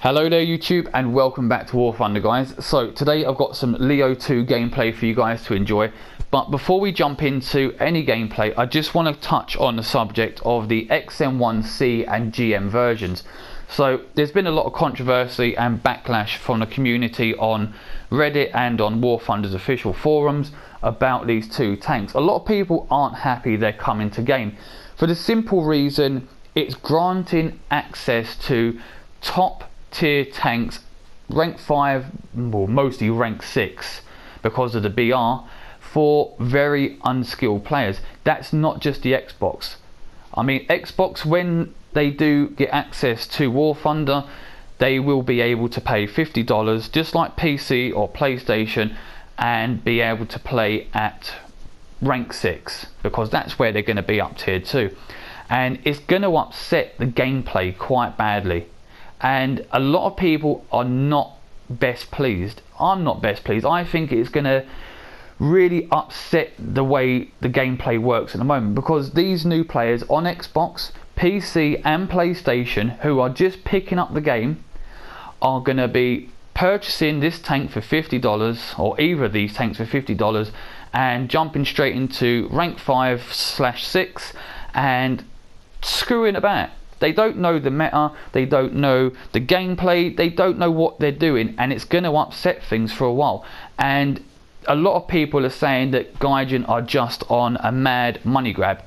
Hello there YouTube, and welcome back to War Thunder, guys. So today I've got some Leo 2 gameplay for you guys to enjoy, but before we jump into any gameplay, I just want to touch on the subject of the XM-1C and GM versions. So there's been a lot of controversy and backlash from the community on Reddit and on War Thunder's official forums about these two tanks. A lot of people aren't happy they're coming to game for the simple reason it's granting access to top tier tanks, rank 5, well mostly rank 6 because of the BR, for very unskilled players. That's not just the Xbox. I mean, Xbox, when they do get access to War Thunder, they will be able to pay $50 just like PC or PlayStation and be able to play at rank 6 because that's where they're going to be up tier 2, and it's going to upset the gameplay quite badly. And a lot of people are not best pleased. I'm not best pleased. I think it's going to really upset the way the gameplay works at the moment, because these new players on Xbox, PC and PlayStation who are just picking up the game are going to be purchasing this tank for $50, or either of these tanks for $50, and jumping straight into rank 5/6 and screwing about. They don't know the meta, they don't know the gameplay, they don't know what they're doing, and it's going to upset things for a while. And a lot of people are saying that Gaijin are just on a mad money grab.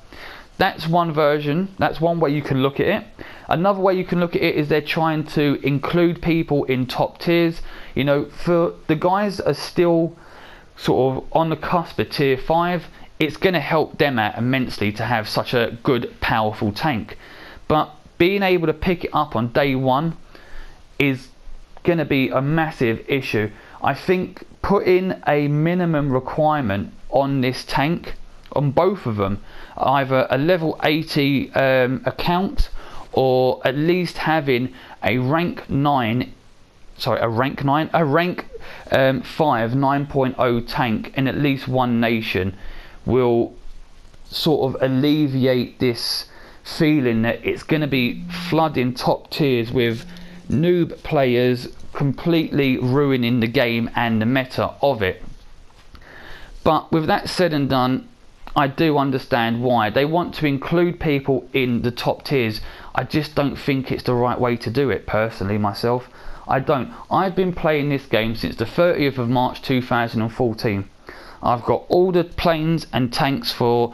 That's one version, that's one way you can look at it. Another way you can look at it is they're trying to include people in top tiers. You know, for the guys that are still sort of on the cusp of tier 5, it's going to help them out immensely to have such a good, powerful tank. But being able to pick it up on day one is going to be a massive issue. I think putting a minimum requirement on this tank, on both of them, either a level 80 account, or at least having a rank 5 9.0 tank in at least one nation, will sort of alleviate this feeling that it's going to be flooding top tiers with noob players, completely ruining the game and the meta of it. But with that said and done, I do understand why they want to include people in the top tiers. I just don't think it's the right way to do it, personally, myself. I don't. I've been playing this game since the 30th of March 2014. I've got all the planes and tanks for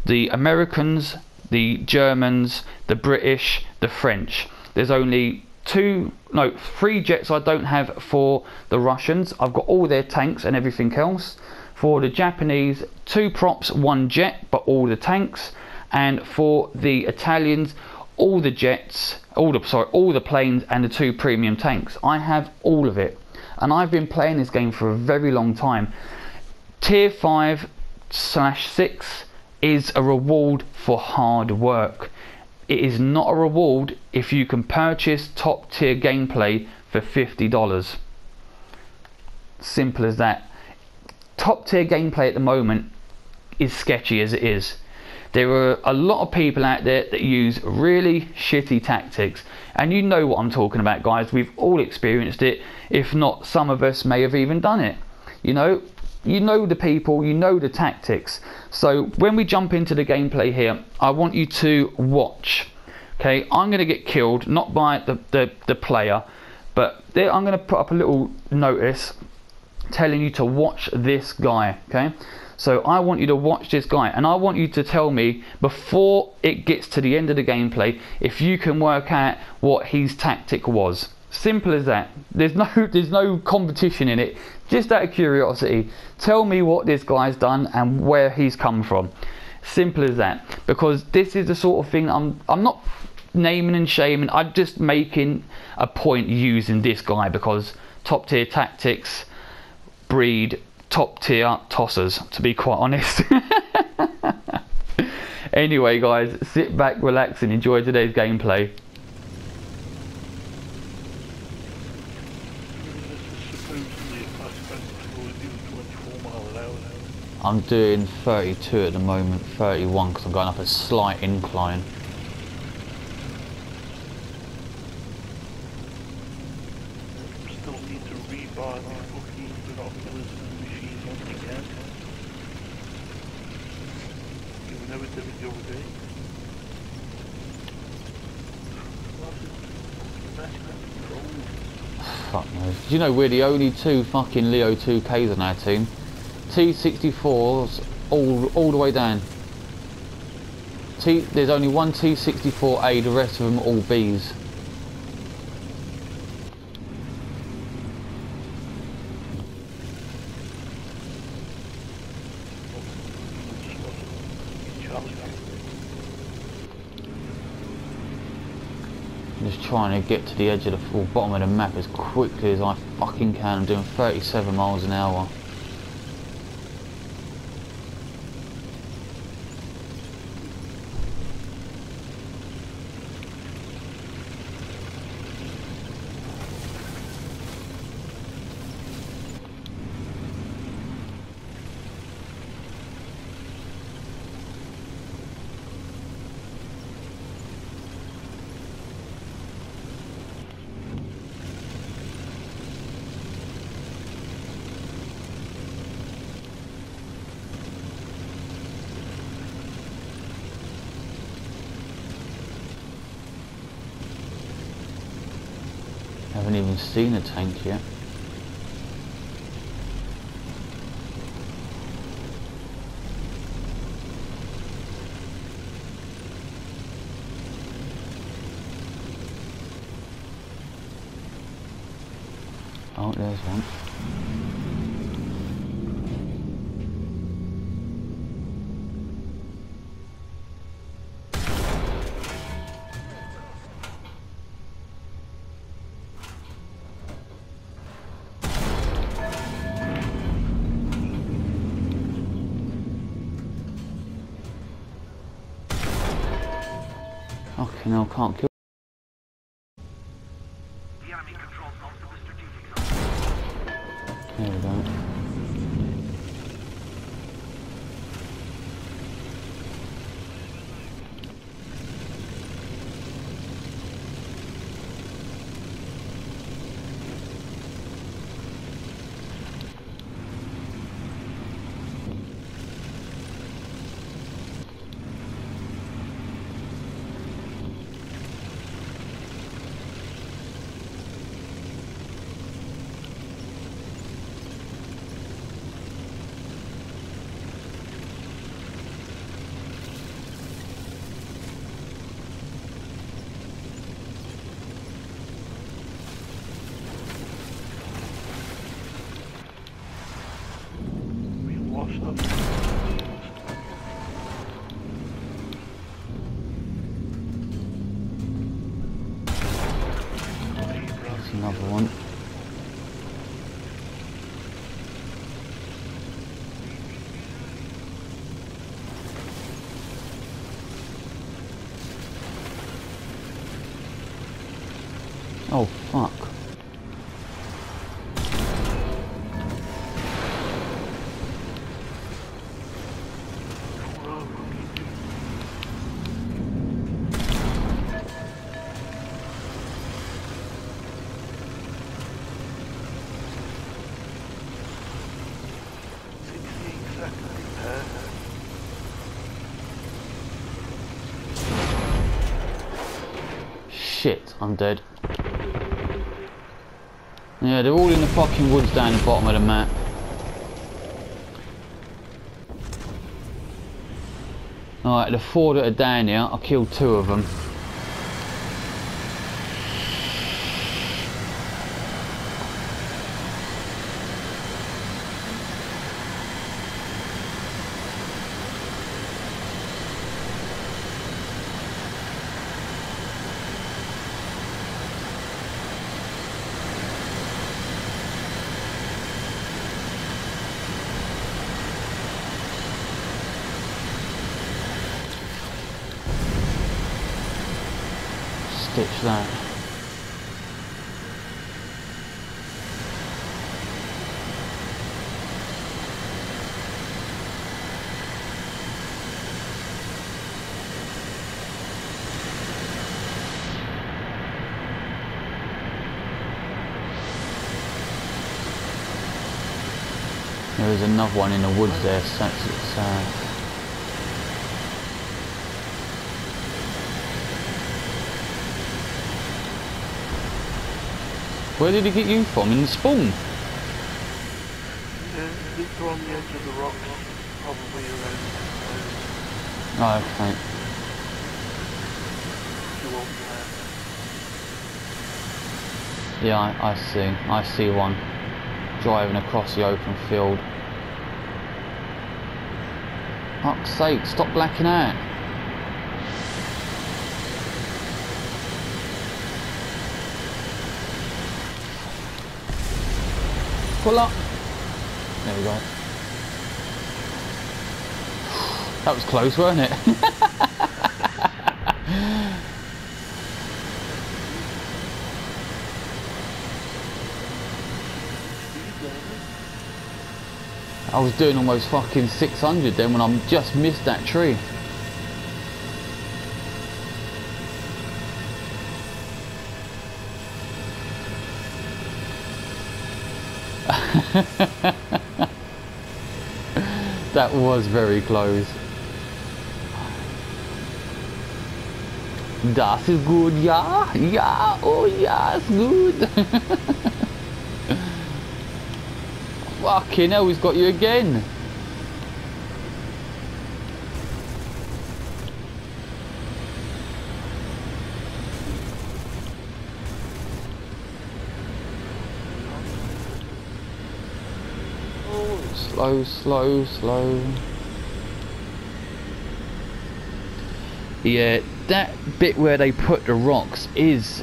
the Americans, the Germans, the British, the French. There's only 3 jets I don't have for the Russians. I've got all their tanks and everything else. For the Japanese, 2 props, 1 jet, but all the tanks. And for the Italians, all the jets, all the planes and the 2 premium tanks. I have all of it, and I've been playing this game for a very long time. Tier 5/6 is a reward for hard work. It is not a reward if you can purchase top tier gameplay for $50. Simple as that. Top tier gameplay at the moment is sketchy as it is. There are a lot of people out there that use really shitty tactics, and you know what I'm talking about, guys. We've all experienced it. If not, some of us may have even done it. You know the people, you know the tactics. So when we jump into the gameplay here, I want you to watch. Okay, I'm going to get killed, not by the player, but there, I'm going to put up a little notice telling you to watch this guy. Okay, so I want you to watch this guy, and I want you to tell me before it gets to the end of the gameplay if you can work out what his tactic was. Simple as that. There's no competition in it. Just out of curiosity, tell me what this guy's done and where he's come from. Simple as that. Because this is the sort of thing I'm not naming and shaming. I'm just making a point using this guy because top tier tactics breed top tier tossers, to be quite honest. Anyway, guys, sit back, relax, and enjoy today's gameplay. I'm doing 32 at the moment, 31 because I'm going up a slight incline. never did it the other day. Fuck knows. Do you know we're the only two fucking Leo 2Ks on our team? T64s all the way down. There's only one T64A, the rest of them all Bs. I'm just trying to get to the edge of the full bottom of the map as quickly as I fucking can. I'm doing 37 miles an hour. Haven't even seen a tank yet. Oh, there's one. Okay, no, I can't kill. The enemy controls most of the strategic zones. There we go. That's another one. Oh fuck. Shit, I'm dead. Yeah, they're all in the fucking woods down the bottom of the map. Alright, the 4 that are down here, I killed 2 of them. Stitch that. There is another one in the woods there, so it's Where did he get you from? In the spawn? Yeah, these are on the edge of the rocks, probably around those. Oh, okay. If you want that. Yeah, I see one driving across the open field. Fuck's sake, stop blacking out. Pull up. There we go. That was close, wasn't it? I was doing almost fucking 600 then when I just missed that tree. That was very close. Das ist gut, ja, ja, oh ja, it's good. Fucking hell, he's got you again. Slow, slow, slow. Yeah, that bit where they put the rocks is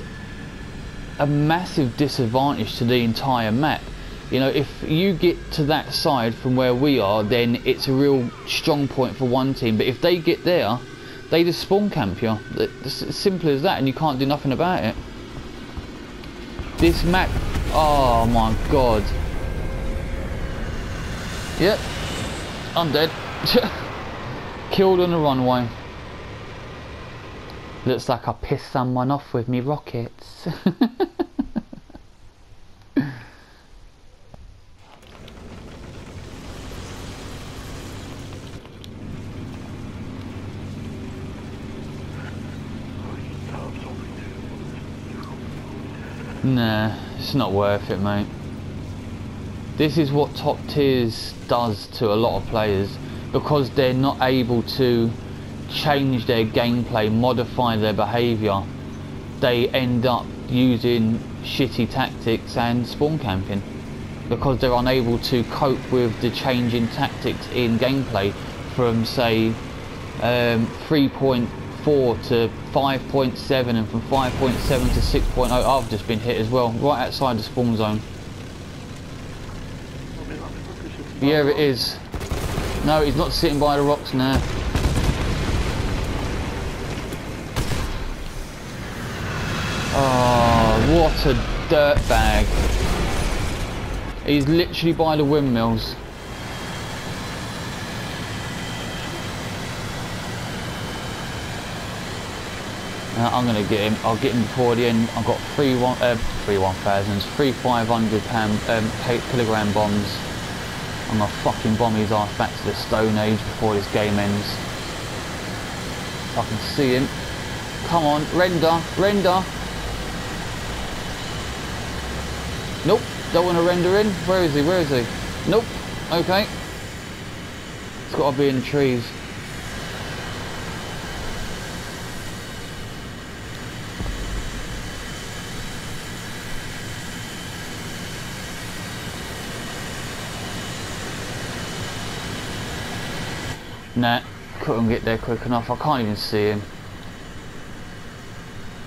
a massive disadvantage to the entire map. You know, if you get to that side from where we are, then it's a real strong point for one team. But if they get there, they just spawn camp you. It's as simple as that, and you can't do nothing about it. This map, oh my god. Yep, I'm dead. Killed on the runway. Looks like I pissed someone off with me rockets. Nah, it's not worth it, mate. This is what top tiers does to a lot of players, because they're not able to change their gameplay, modify their behaviour. They end up using shitty tactics and spawn camping because they're unable to cope with the changing tactics in gameplay from, say, 3.4 to 5.7 and from 5.7 to 6.0. I've just been hit as well, right outside the spawn zone. Yeah, it is. No, he's not sitting by the rocks now. Oh, what a dirtbag. He's literally by the windmills. I'm going to get him. I'll get him before the end. I've got three 500 kilogram bombs. I'm going to fucking bomb his ass back to the Stone Age before this game ends. If I can see him. Come on, render, render. Nope, don't want to render in. Where is he, where is he? Nope, okay. It's got to be in the trees. Nah, couldn't get there quick enough. I can't even see him.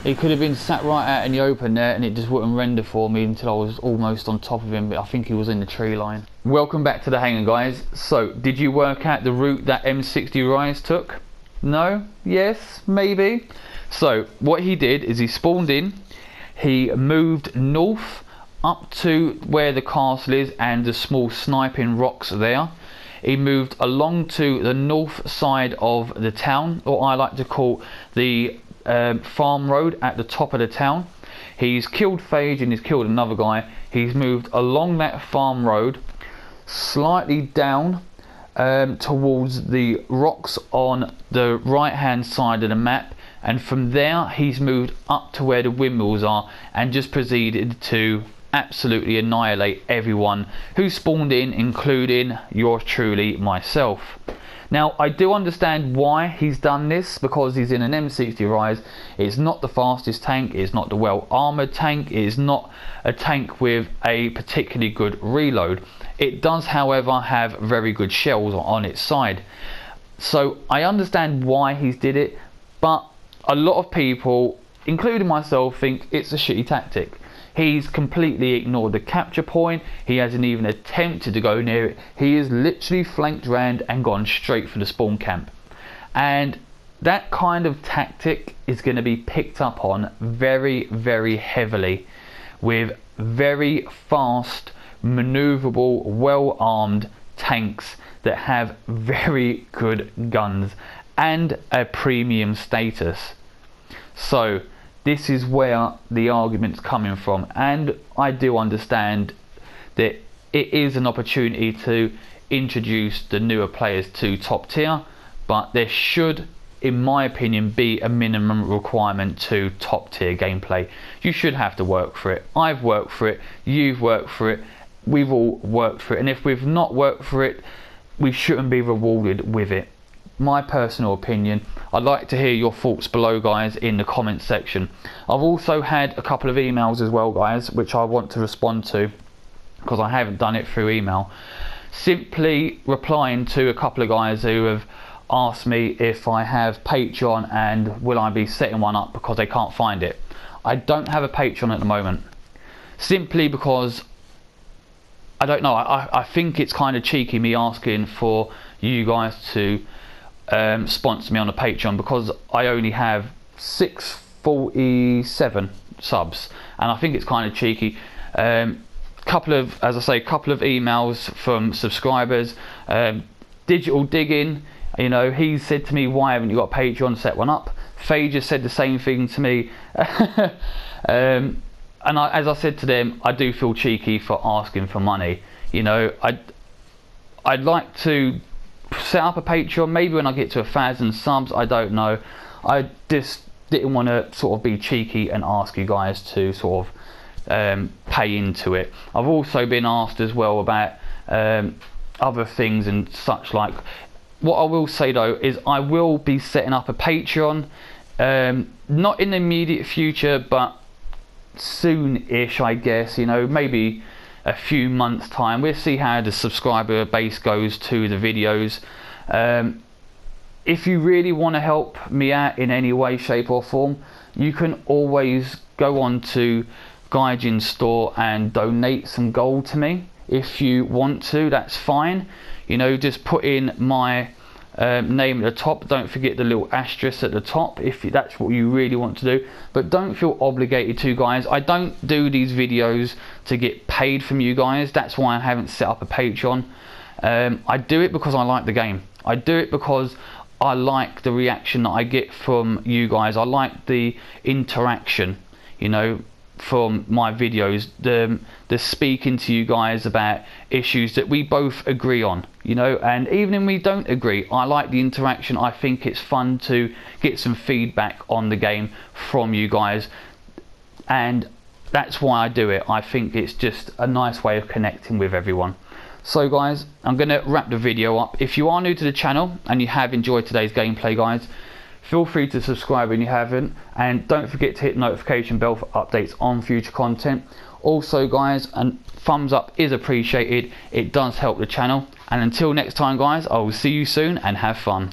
He could have been sat right out in the open there and it just wouldn't render for me until I was almost on top of him, but I think he was in the tree line. Welcome back to the hangar, guys. So, did you work out the route that M60 Rise took? No? Yes? Maybe? So, what he did is he spawned in, he moved north up to where the castle is and the small sniping rocks there. He moved along to the north side of the town, or I like to call the farm road at the top of the town. He's killed Phage and he's killed another guy. He's moved along that farm road slightly down towards the rocks on the right hand side of the map, and from there he's moved up to where the windmills are and just proceeded to absolutely annihilate everyone who spawned in, including yours truly, myself. Now, I do understand why he's done this, because he's in an M60 Rise. It's not the fastest tank, it's not the well armoured tank, it is not a tank with a particularly good reload. It does, however, have very good shells on its side. So I understand why he's did it, but a lot of people, including myself, think it's a shitty tactic. He's completely ignored the capture point. He hasn't even attempted to go near it. He is literally flanked round and gone straight for the spawn camp. And that kind of tactic is going to be picked up on very, very heavily with very fast, maneuverable, well-armed tanks that have very good guns and a premium status. So this is where the argument's coming from, and I do understand that it is an opportunity to introduce the newer players to top tier, but there should, in my opinion, be a minimum requirement to top tier gameplay. You should have to work for it. I've worked for it, you've worked for it, we've all worked for it, and if we've not worked for it, we shouldn't be rewarded with it. My personal opinion. I'd like to hear your thoughts below, guys, in the comments section. I've also had a couple of emails as well, guys, which I want to respond to, because I haven't done it through email. Simply replying to a couple of guys who have asked me if I have Patreon and will I be setting one up because they can't find it. I don't have a Patreon at the moment, simply because I don't know, I think it's kind of cheeky me asking for you guys to sponsor me on a Patreon, because I only have 647 subs, and I think it's kind of cheeky. Couple of emails from subscribers. Digital Digging, you know, he said to me, why haven't you got a Patreon, set one up? Phaedra said the same thing to me. And as I said to them, I do feel cheeky for asking for money. You know, I'd like to set up a Patreon maybe when I get to 1,000 subs. I don't know. I just didn't want to sort of be cheeky and ask you guys to sort of pay into it. I've also been asked as well about other things and such like. What I will say though is I will be setting up a Patreon, not in the immediate future, but soon-ish, I guess. You know, maybe a few months time. We'll see how the subscriber base goes to the videos. If you really want to help me out in any way, shape or form, you can always go on to Gaijin store and donate some gold to me. If you want to, that's fine. You know, just put in my name at the top. Don't forget the little asterisk at the top if that's what you really want to do, but don't feel obligated to, guys. I don't do these videos to get paid from you guys. That's why I haven't set up a Patreon. I do it because I like the game. I do it because I like the reaction that I get from you guys. I like the interaction, you know, from my videos, the speaking to you guys about issues that we both agree on, you know, and even if we don't agree, I like the interaction. I think it's fun to get some feedback on the game from you guys, and that's why I do it. I think it's just a nice way of connecting with everyone. So guys, I'm gonna wrap the video up. If you are new to the channel and you have enjoyed today's gameplay, guys, feel free to subscribe when you haven't, and don't forget to hit the notification bell for updates on future content. Also guys, a thumbs up is appreciated. It does help the channel, and until next time guys, I will see you soon and have fun.